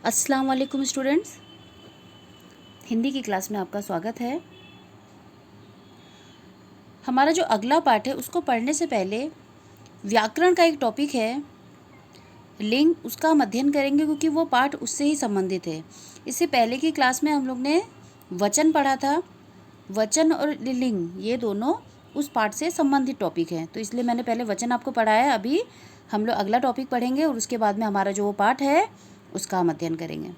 अस्सलाम वालेकुम स्टूडेंट्स, हिंदी की क्लास में आपका स्वागत है। हमारा जो अगला पार्ट है उसको पढ़ने से पहले व्याकरण का एक टॉपिक है लिंग, उसका हम अध्ययन करेंगे क्योंकि वो पार्ट उससे ही संबंधित है। इससे पहले की क्लास में हम लोग ने वचन पढ़ा था। वचन और लिंग ये दोनों उस पार्ट से संबंधित टॉपिक हैं, तो इसलिए मैंने पहले वचन आपको पढ़ाया है। अभी हम लोग अगला टॉपिक पढ़ेंगे और उसके बाद में हमारा जो वो पार्ट है उसका हम अध्ययन करेंगे।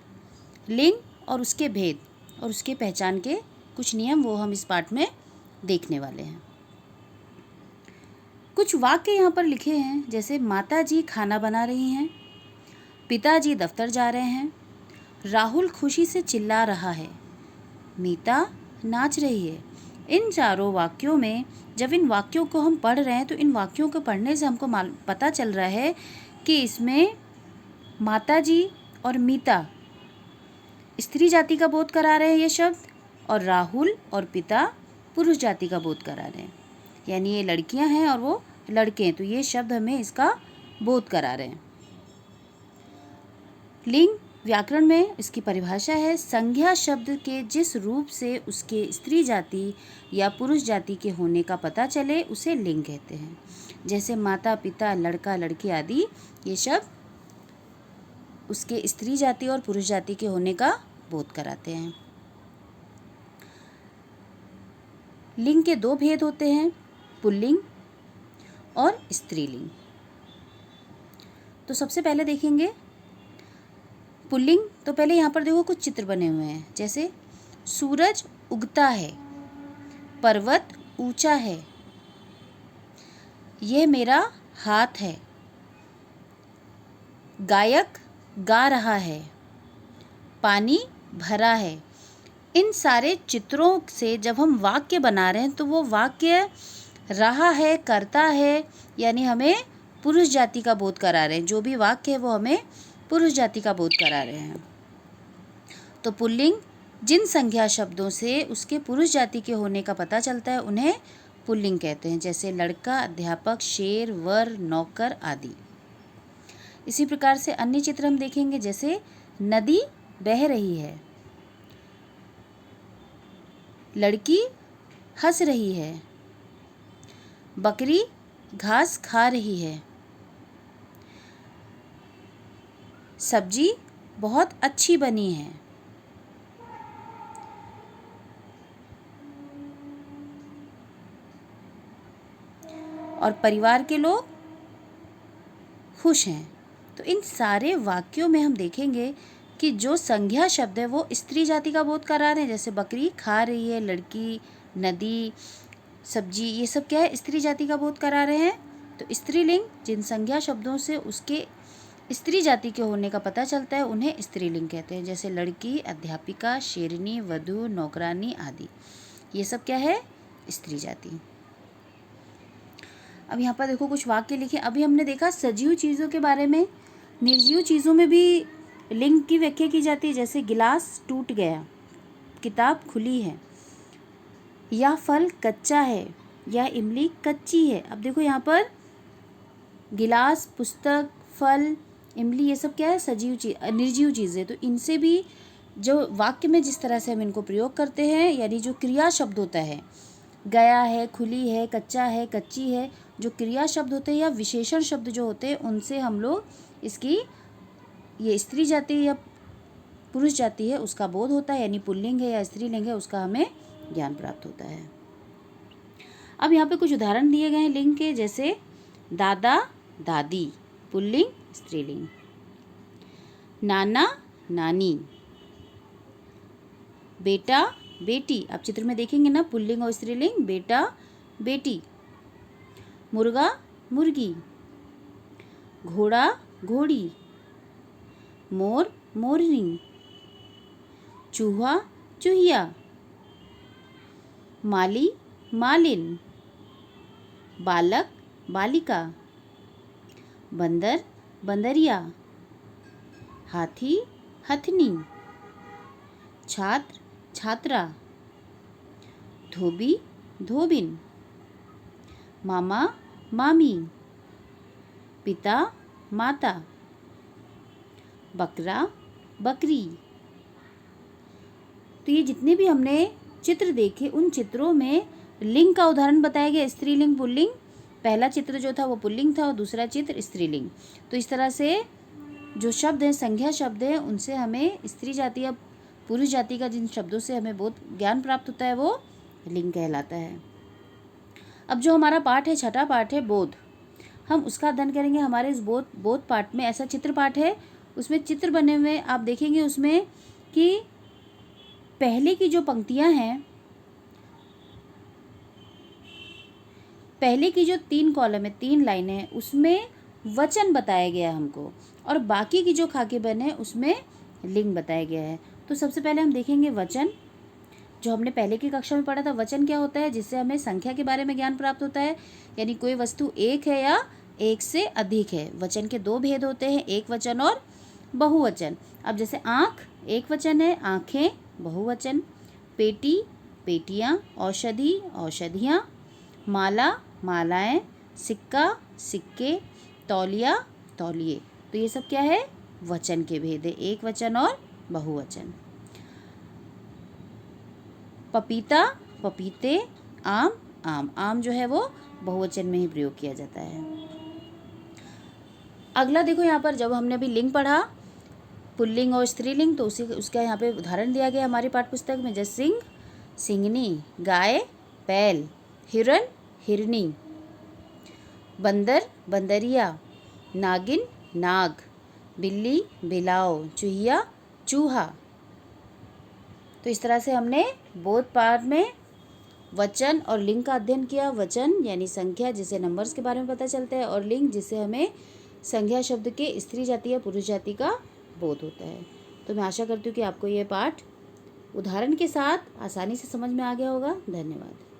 लिंग और उसके भेद और उसके पहचान के कुछ नियम वो हम इस पाठ में देखने वाले हैं। कुछ वाक्य यहाँ पर लिखे हैं, जैसे माता जी खाना बना रही हैं, पिताजी दफ्तर जा रहे हैं, राहुल खुशी से चिल्ला रहा है, मीता नाच रही है। इन चारों वाक्यों में जब इन वाक्यों को हम पढ़ रहे हैं तो इन वाक्यों को पढ़ने से हमको पता चल रहा है कि इसमें माता जी और मीता स्त्री जाति का बोध करा रहे हैं ये शब्द, और राहुल और पिता पुरुष जाति का बोध करा रहे हैं। यानी ये लड़कियां हैं और वो लड़के हैं, तो ये शब्द हमें इसका बोध करा रहे हैं। लिंग व्याकरण में इसकी परिभाषा है, संज्ञा शब्द के जिस रूप से उसके स्त्री जाति या पुरुष जाति के होने का पता चले उसे लिंग कहते हैं। जैसे माता, पिता, लड़का, लड़की आदि ये शब्द उसके स्त्री जाति और पुरुष जाति के होने का बोध कराते हैं। लिंग के दो भेद होते हैं, पुल्लिंग और स्त्रीलिंग। तो सबसे पहले देखेंगे पुल्लिंग। तो पहले यहाँ पर देखो कुछ चित्र बने हुए हैं, जैसे सूरज उगता है, पर्वत ऊंचा है, ये मेरा हाथ है, गायक गा रहा है, पानी भरा है। इन सारे चित्रों से जब हम वाक्य बना रहे हैं तो वो वाक्य रहा है, करता है, यानी हमें पुरुष जाति का बोध करा रहे हैं। जो भी वाक्य है वो हमें पुरुष जाति का बोध करा रहे हैं। तो पुल्लिंग जिन संज्ञा शब्दों से उसके पुरुष जाति के होने का पता चलता है उन्हें पुल्लिंग कहते हैं, जैसे लड़का, अध्यापक, शेर, वर, नौकर आदि। इसी प्रकार से अन्य चित्र हम देखेंगे, जैसे नदी बह रही है, लड़की हंस रही है, बकरी घास खा रही है, सब्जी बहुत अच्छी बनी है, और परिवार के लोग खुश हैं। तो इन सारे वाक्यों में हम देखेंगे कि जो संज्ञा शब्द है वो स्त्री जाति का बोध करा रहे हैं, जैसे बकरी खा रही है, लड़की, नदी, सब्जी, ये सब क्या है, स्त्री जाति का बोध करा रहे हैं। तो स्त्रीलिंग जिन संज्ञा शब्दों से उसके स्त्री जाति के होने का पता चलता है उन्हें स्त्रीलिंग कहते हैं, जैसे लड़की, अध्यापिका, शेरनी, वधू, नौकरानी आदि। ये सब क्या है, स्त्री जाति। अब यहाँ पर देखो कुछ वाक्य लिखे। अभी हमने देखा सजीव चीज़ों के बारे में, निर्जीव चीज़ों में भी लिंग की व्याख्या की जाती है, जैसे गिलास टूट गया, किताब खुली है, या फल कच्चा है, या इमली कच्ची है। अब देखो यहाँ पर गिलास, पुस्तक, फल, इमली ये सब क्या है, सजीव चीज, निर्जीव चीज़ें। तो इनसे भी जो वाक्य में जिस तरह से हम इनको प्रयोग करते हैं, यानी जो क्रिया शब्द होता है, गया है, खुली है, कच्चा है, कच्ची है, जो क्रिया शब्द होते हैं या विशेषण शब्द जो होते हैं उनसे हम लोग इसकी ये स्त्री जाति या पुरुष जाति है उसका बोध होता है, यानी पुल्लिंग है या स्त्रीलिंग है उसका हमें ज्ञान प्राप्त होता है। अब यहाँ पे कुछ उदाहरण दिए गए हैं लिंग के, जैसे दादा, दादी, पुल्लिंग, स्त्रीलिंग, नाना, नानी, बेटा, बेटी। आप चित्र में देखेंगे ना, पुल्लिंग और स्त्रीलिंग, बेटा, बेटी, मुर्गा, मुर्गी, घोड़ा, घोड़ी, मोर, मोरनी, चूहा, चूहिया, माली, मालिन, बालक, बालिका, बंदर, बंदरिया, हाथी, हथनी, छात्र, छात्रा, धोबी, धोबिन, मामा, मामी, पिता, माता, बकरा, बकरी। तो ये जितने भी हमने चित्र देखे उन चित्रों में लिंग का उदाहरण बताया गया, स्त्रीलिंग पुल्लिंग। पहला चित्र जो था वो पुल्लिंग था और दूसरा चित्र स्त्रीलिंग। तो इस तरह से जो शब्द हैं, संज्ञा शब्द हैं, उनसे हमें स्त्री जाति या पुरुष जाति का जिन शब्दों से हमें बहुत ज्ञान प्राप्त होता है वो लिंग कहलाता है। अब जो हमारा पाठ है, छठा पाठ है बोध, हम उसका अध्ययन करेंगे। हमारे इस बोध पाठ में ऐसा चित्र पाठ है, उसमें चित्र बने हुए आप देखेंगे उसमें कि पहले की जो पंक्तियां हैं, पहले की जो 3 कॉलम है, 3 लाइनें हैं, उसमें वचन बताया गया है हमको, और बाकी की जो खाके बने हैं उसमें लिंग बताया गया है। तो सबसे पहले हम देखेंगे वचन, जो हमने पहले की कक्षा में पढ़ा था। वचन क्या होता है? जिससे हमें संख्या के बारे में ज्ञान प्राप्त होता है, यानी कोई वस्तु एक है या एक से अधिक है। वचन के 2 भेद होते हैं, एक वचन और बहुवचन। अब जैसे आँख एक वचन है, आँखें बहुवचन, पेटी पेटियाँ, औषधि औषधियाँ, माला मालाएं, सिक्का सिक्के, तौलिया तौलिए। तो ये सब क्या है? वचन के भेद है, एक वचन और बहुवचन। पपीता पपीते, आम आम। आम जो है वो बहुवचन में ही प्रयोग किया जाता है। अगला देखो यहाँ पर, जब हमने अभी लिंग पढ़ा पुल्लिंग और स्त्रीलिंग, तो उसका यहाँ पे उदाहरण दिया गया हमारी पाठ्यपुस्तक में, जैसे सिंह सिंगनी, गाय बैल, हिरण हिरनी, बंदर बंदरिया, नागिन नाग, बिल्ली बिलाव, चूहिया चूहा। तो इस तरह से हमने बोध पाठ में वचन और लिंग का अध्ययन किया। वचन यानी संख्या, जिसे नंबर्स के बारे में पता चलता है, और लिंग जिससे हमें संज्ञा शब्द के स्त्री जाति या पुरुष जाति का बोध होता है। तो मैं आशा करती हूँ कि आपको ये पाठ उदाहरण के साथ आसानी से समझ में आ गया होगा। धन्यवाद।